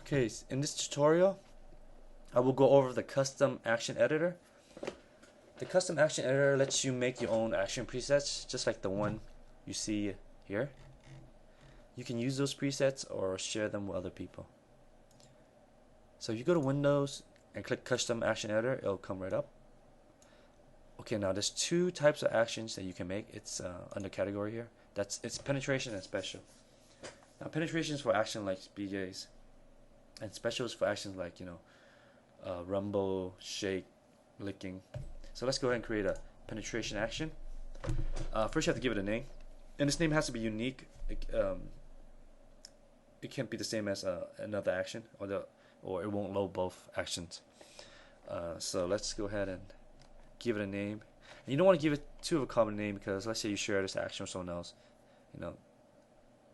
Okay, in this tutorial, I will go over the custom action editor. The custom action editor lets you make your own action presets, just like the one you see here. You can use those presets or share them with other people. So if you go to Windows and click custom action editor, it'll come right up. Okay, now there's two types of actions that you can make. It's under category here. It's penetration and special. Now penetration is for action like BJ's, and special is for actions like rumble, shake, licking. So let's go ahead and create a penetration action. First you have to give it a name, and this name has to be unique. It can't be the same as another action, or it won't load both actions. So let's go ahead and give it a name. And you don't want to give it too of a common name, because let's say you share this action with someone else.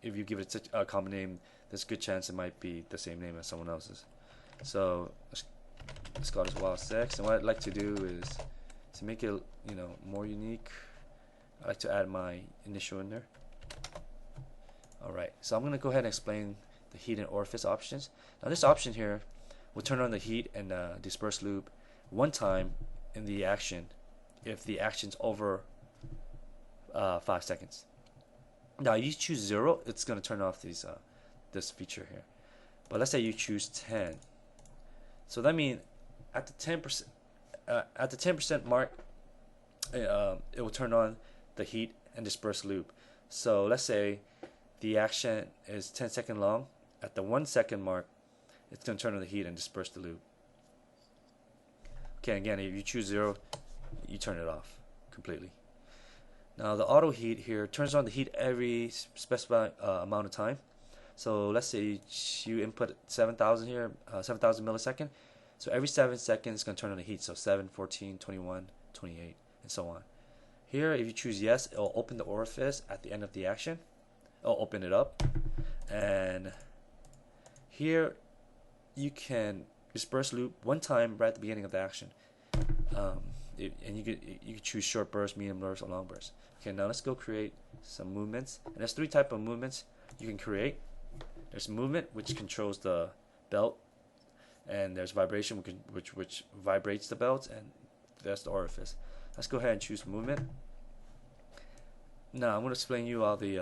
If you give it a common name, there's a good chance it might be the same name as someone else's. So let's call this wild sex. And what I'd like to do is to make it more unique. I like to add my initial in there. Alright, so I'm gonna go ahead and explain the heat and orifice options. Now this option here will turn on the heat and disperse loop one time in the action if the action's over 5 seconds. Now you choose 0, it's going to turn off this feature here. But let's say you choose 10. So that means at the 10% mark, it will turn on the heat and disperse loop. So let's say the action is 10 seconds long. At the 1 second mark, it's going to turn on the heat and disperse the loop. Okay, again, if you choose 0, you turn it off completely. Now the auto heat here turns on the heat every specified amount of time. So let's say you input 7,000 here, 7,000 milliseconds. So every 7 seconds it's going to turn on the heat. So 7, 14, 21, 28, and so on. Here, if you choose yes, it'll open the orifice at the end of the action. It'll open it up. And here you can disperse loop one time right at the beginning of the action. And you could choose short burst, medium burst, or long burst. Okay, now let's go create some movements. And there's 3 types of movements you can create. There's movement, which controls the belt, and there's vibration, which vibrates the belt, and there's the orifice. Let's go ahead and choose movement. Now I'm going to explain you all the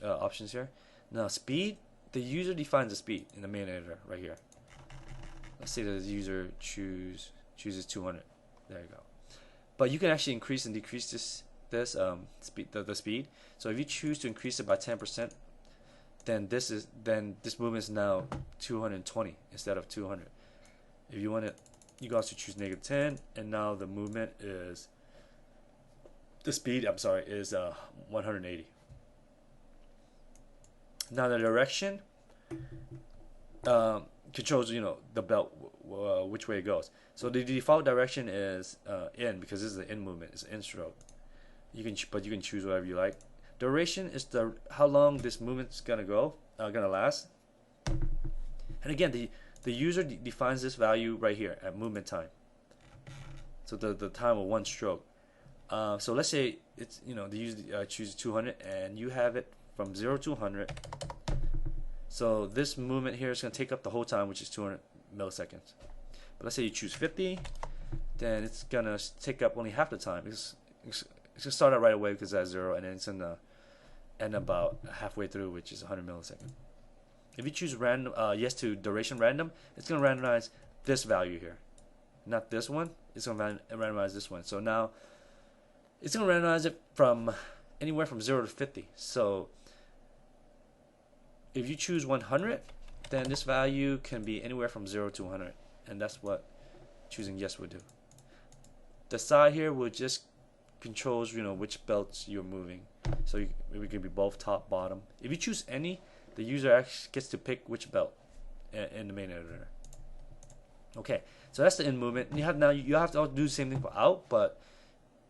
options here. Now speed, the user defines the speed in the main editor right here. Let's say the user chooses 200. There you go. But you can actually increase and decrease the speed. So if you choose to increase it by 10%, then this movement is now 220 instead of 200. If you want it, you can also choose -10, and now the movement is is 180. Now the direction controls the belt, which way it goes. So the default direction is in, because this is an in movement. It's an in stroke. But you can choose whatever you like. Duration is how long this movement's gonna last. And again, the user defines this value right here at movement time. So the time of 1 stroke. So let's say it's the user chooses 200, and you have it from 0 to 100. So this movement here is going to take up the whole time, which is 200 milliseconds. But let's say you choose 50, then it's going to take up only half the time. It's going to start out right away because that's 0, and then it's going to end about halfway through, which is 100 milliseconds. If you choose random, yes to duration random, it's going to randomize this value here, not this one. It's going to randomize this one. So now it's going to randomize it from anywhere from 0 to 50. So if you choose 100, then this value can be anywhere from 0 to 100, and that's what choosing yes would do. The side here will just controls which belts you're moving. So it can be both top, bottom. If you choose any, the user actually gets to pick which belt in the main editor. Okay, so that's the in movement. You have to do the same thing for out, but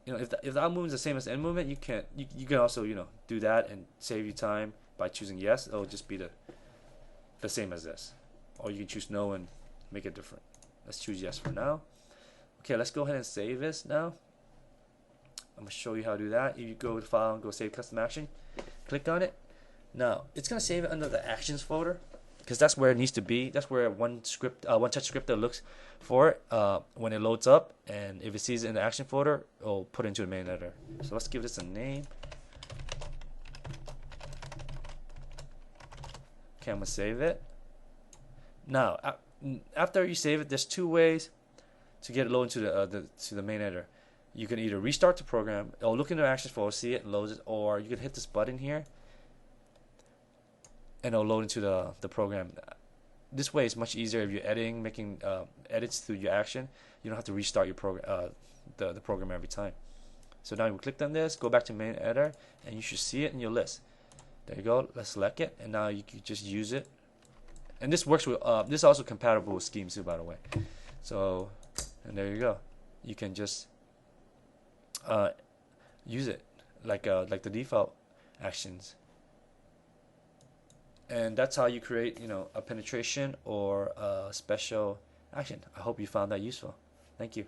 if the out movement is the same as the in movement, you can also do that and save you time. By choosing yes, it'll just be the same as this. Or you can choose no and make it different. Let's choose yes for now. Okay, let's go ahead and save this now. I'm going to show you how to do that. If you go to File and go Save Custom Action, click on it. Now, it's going to save it under the Actions folder. because that's where it needs to be. That's where OneTouch Scripter looks for it when it loads up, and if it sees it in the action folder, it'll put it into the main editor. So let's give this a name. Okay, I'm gonna save it. Now, after you save it, there's two ways to get it loaded to the main editor. You can either restart the program, or look in the actions folder, see it, and load it, or you can hit this button here, and it'll load into the program. This way, it's much easier if you're editing, making edits through your action. You don't have to restart your program, the program every time. So now you click on this, go back to main editor, and you should see it in your list. There you go. Let's select it, and now you can just use it. And this works with this is also compatible with schemes too, by the way. So, and there you go. You can just use it like the default actions. And that's how you create, a penetration or a special action. I hope you found that useful. Thank you.